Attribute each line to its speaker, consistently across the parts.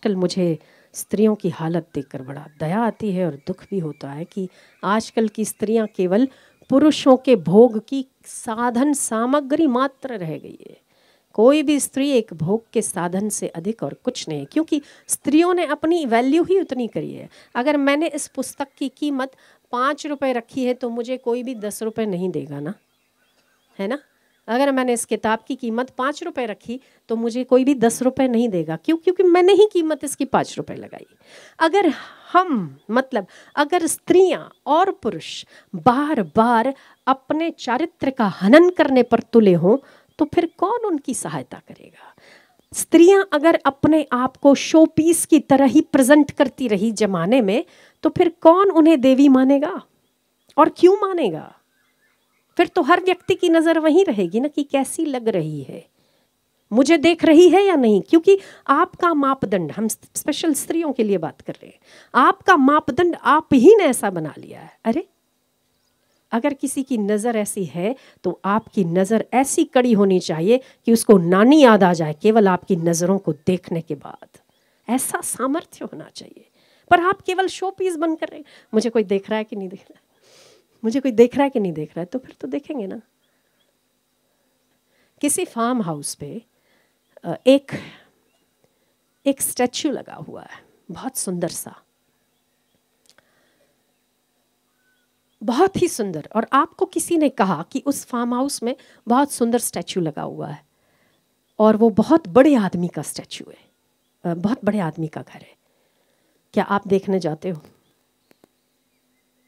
Speaker 1: आजकल मुझे स्त्रियों की हालत देखकर बड़ा दया आती है और दुख भी होता है कि आजकल की स्त्रियां केवल पुरुषों के भोग की साधन सामग्री मात्र रह गई है। कोई भी स्त्री एक भोग के साधन से अधिक और कुछ नहीं, क्योंकि स्त्रियों ने अपनी वैल्यू ही उतनी करी है। अगर मैंने इस पुस्तक की कीमत 5 रुपए रखी है तो मुझे कोई भी 10 रुपए नहीं देगा ना, है ना। अगर मैंने इस किताब की कीमत 5 रुपए रखी तो मुझे कोई भी 10 रुपए नहीं देगा। क्यों? क्योंकि मैंने ही कीमत इसकी 5 रुपए लगाई। अगर अगर स्त्रियां और पुरुष बार बार अपने चारित्र का हनन करने पर तुले हों तो फिर कौन उनकी सहायता करेगा? स्त्रियां अगर अपने आप को शो पीस की तरह ही प्रेजेंट करती रही जमाने में तो फिर कौन उन्हें देवी मानेगा और क्यों मानेगा? फिर तो हर व्यक्ति की नजर वहीं रहेगी ना कि कैसी लग रही है, मुझे देख रही है या नहीं। क्योंकि आपका मापदंड, हम स्पेशल स्त्रियों के लिए बात कर रहे हैं, आपका मापदंड आप ही ने ऐसा बना लिया है। अरे अगर किसी की नज़र ऐसी है तो आपकी नज़र ऐसी कड़ी होनी चाहिए कि उसको नानी याद आ जाए केवल आपकी नज़रों को देखने के बाद। ऐसा सामर्थ्य होना चाहिए। पर आप केवल शो पीस बन कर रहे हैं, मुझे कोई देख रहा है कि नहीं देख रहा है, मुझे कोई देख रहा है कि नहीं देख रहा है, तो फिर तो देखेंगे ना। किसी फार्म हाउस पे एक स्टैच्यू लगा हुआ है, बहुत सुंदर सा, बहुत ही सुंदर। और आपको किसी ने कहा कि उस फार्म हाउस में बहुत सुंदर स्टैच्यू लगा हुआ है और वो बहुत बड़े आदमी का स्टैच्यू है, बहुत बड़े आदमी का घर है। क्या आप देखने जाते हो?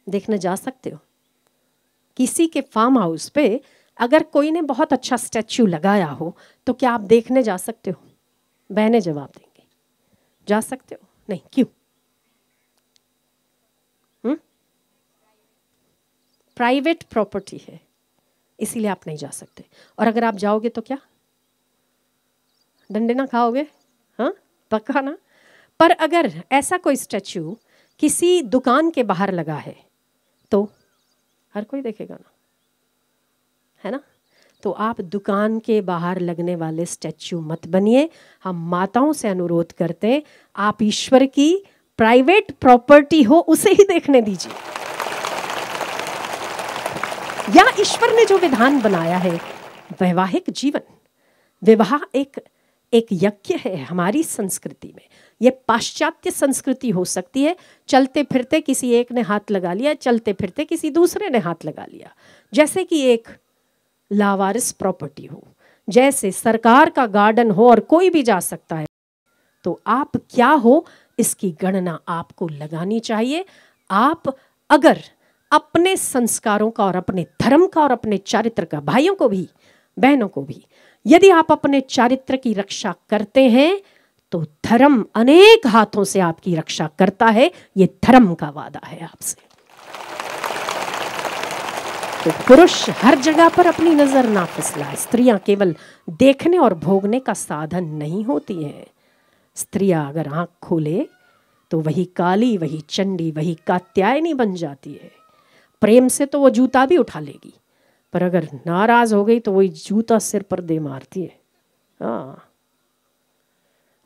Speaker 1: देखने जा सकते हो? किसी के फार्म हाउस पे अगर कोई ने बहुत अच्छा स्टैच्यू लगाया हो तो क्या आप देखने जा सकते हो? बहनें जवाब देंगे, जा सकते हो? नहीं। क्यों? प्राइवेट प्रॉपर्टी है, इसीलिए आप नहीं जा सकते। और अगर आप जाओगे तो क्या डंडे ना खाओगे? हाँ, पक्का ना। पर अगर ऐसा कोई स्टैच्यू किसी दुकान के बाहर लगा है तो हर कोई देखेगा ना, है ना। तो आप दुकान के बाहर लगने वाले स्टैच्यू मत बनिए। हम माताओं से अनुरोध करते हैं, आप ईश्वर की प्राइवेट प्रॉपर्टी हो उसे ही देखने दीजिए। या ईश्वर ने जो विधान बनाया है, वैवाहिक जीवन, विवाह एक यज्ञ है हमारी संस्कृति में। ये पाश्चात्य संस्कृति हो सकती है, चलते फिरते किसी एक ने हाथ लगा लिया, चलते फिरते किसी दूसरे ने हाथ लगा लिया, जैसे कि एक लावारिस प्रॉपर्टी हो, जैसे सरकार का गार्डन हो और कोई भी जा सकता है। तो आप क्या हो इसकी गणना आपको लगानी चाहिए। आप अगर अपने संस्कारों का और अपने धर्म का और अपने चारित्र का, भाइयों को भी बहनों को भी, यदि आप अपने चारित्र की रक्षा करते हैं तो धर्म अनेक हाथों से आपकी रक्षा करता है। ये धर्म का वादा है आपसे। तो पुरुष हर जगह पर अपनी नजर ना फिसलाए। स्त्रियां केवल देखने और भोगने का साधन नहीं होती हैं। स्त्रियां अगर आंख खोले तो वही काली, वही चंडी, वही कात्यायनी बन जाती है। प्रेम से तो वो जूता भी उठा लेगी, पर अगर नाराज हो गई तो वही जूता सिर पर दे मारती है। हाँ,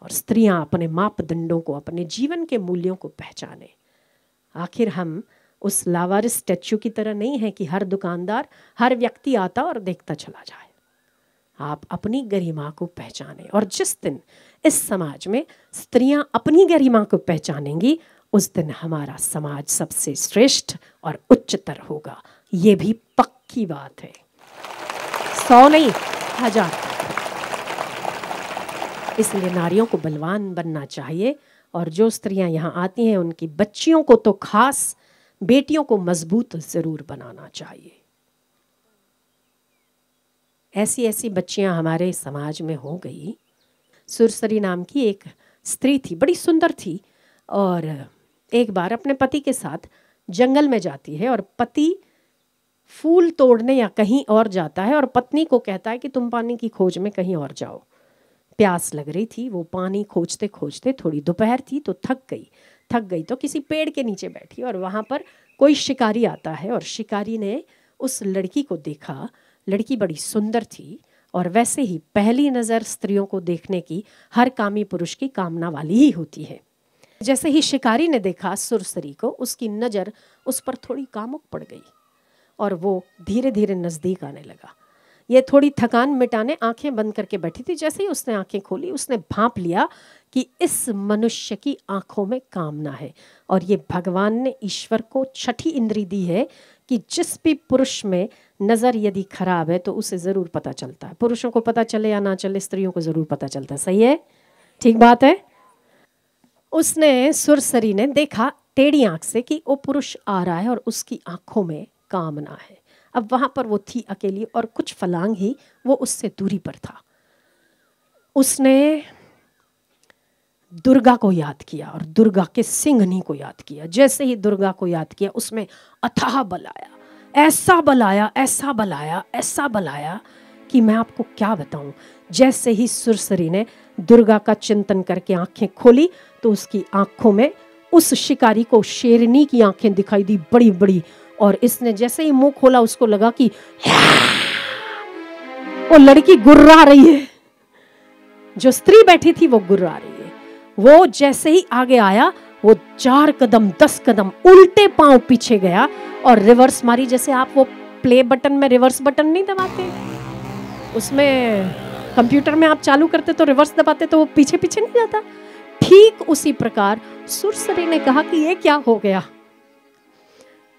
Speaker 1: और स्त्रियां अपने मापदंडों को, अपने जीवन के मूल्यों को पहचाने। आखिर हम उस लावारिस स्टैच्यू की तरह नहीं है कि हर दुकानदार, हर व्यक्ति आता और देखता चला जाए। आप अपनी गरिमा को पहचाने, और जिस दिन इस समाज में स्त्रियां अपनी गरिमा को पहचानेंगी उस दिन हमारा समाज सबसे श्रेष्ठ और उच्चतर होगा। ये भी पक्की बात है, 100 नहीं 1000। इसलिए नारियों को बलवान बनना चाहिए, और जो स्त्रियां यहाँ आती हैं उनकी बच्चियों को तो खास, बेटियों को मजबूत जरूर बनाना चाहिए। ऐसी ऐसी बच्चियां हमारे समाज में हो गई। सुरसरी नाम की एक स्त्री थी, बड़ी सुंदर थी, और एक बार अपने पति के साथ जंगल में जाती है और पति फूल तोड़ने या कहीं और जाता है और पत्नी को कहता है कि तुम पानी की खोज में कहीं और जाओ। प्यास लग रही थी, वो पानी खोजते खोजते, थोड़ी दोपहर थी तो थक गई तो किसी पेड़ के नीचे बैठी, और वहाँ पर कोई शिकारी आता है और शिकारी ने उस लड़की को देखा। लड़की बड़ी सुंदर थी और वैसे ही पहली नज़र स्त्रियों को देखने की हर कामी पुरुष की कामना वाली ही होती है। जैसे ही शिकारी ने देखा सुरसरी को, उसकी नज़र उस पर थोड़ी कामुक पड़ गई और वो धीरे धीरे नज़दीक आने लगा। ये थोड़ी थकान मिटाने आंखें बंद करके बैठी थी। जैसे ही उसने आंखें खोली, उसने भांप लिया कि इस मनुष्य की आंखों में कामना है। और ये भगवान ने ईश्वर को छठी इंद्री दी है कि जिस भी पुरुष में नज़र यदि खराब है तो उसे ज़रूर पता चलता है। पुरुषों को पता चले या ना चले, स्त्रियों को ज़रूर पता चलता है। सही है, ठीक बात है। उसने, सुरसरी ने देखा टेढ़ी आंख से कि वो पुरुष आ रहा है और उसकी आंखों में कामना है। अब वहां पर वो थी अकेली और कुछ फलांग ही वो उससे दूरी पर था। उसने दुर्गा को याद किया और दुर्गा के सिंघनी को याद किया। जैसे ही दुर्गा को याद किया, उसमें अथाह बल आया, ऐसा बल आया, ऐसा बल आया, ऐसा बल आया कि मैं आपको क्या बताऊं। जैसे ही सुरसरी ने दुर्गा का चिंतन करके आंखें खोली तो उसकी आंखों में उस शिकारी को शेरनी की आंखें दिखाई दी, बड़ी बड़ी। और इसने जैसे ही मुंह खोला, उसको लगा कि वो लड़की गुर्रा रही है, जो स्त्री बैठी थी वो गुर्रा रही है। वो जैसे ही आगे आया, वो 4 कदम 10 कदम उल्टे पांव पीछे गया और रिवर्स मारी। जैसे आप वो प्ले बटन में रिवर्स बटन नहीं दबाते, उसमें कंप्यूटर में आप चालू करते तो रिवर्स दबाते तो वो पीछे पीछे नहीं जाता, ठीक उसी प्रकार सुरसरी ने कहा कि ये क्या हो गया,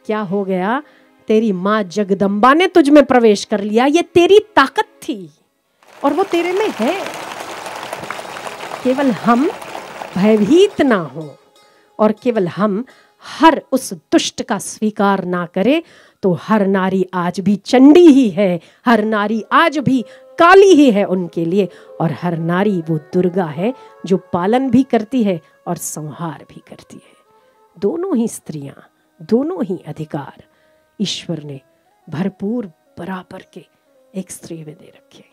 Speaker 1: क्या हो गया। तेरी माँ जगदम्बा ने तुझ में प्रवेश कर लिया, ये तेरी ताकत थी और वो तेरे में है। केवल हम भयभीत ना हो और केवल हम हर उस दुष्ट का स्वीकार ना करें तो हर नारी आज भी चंडी ही है, हर नारी आज भी काली ही है उनके लिए, और हर नारी वो दुर्गा है जो पालन भी करती है और संहार भी करती है। दोनों ही स्त्रियां, दोनों ही अधिकार ईश्वर ने भरपूर बराबर के एक स्त्री में दे रखे।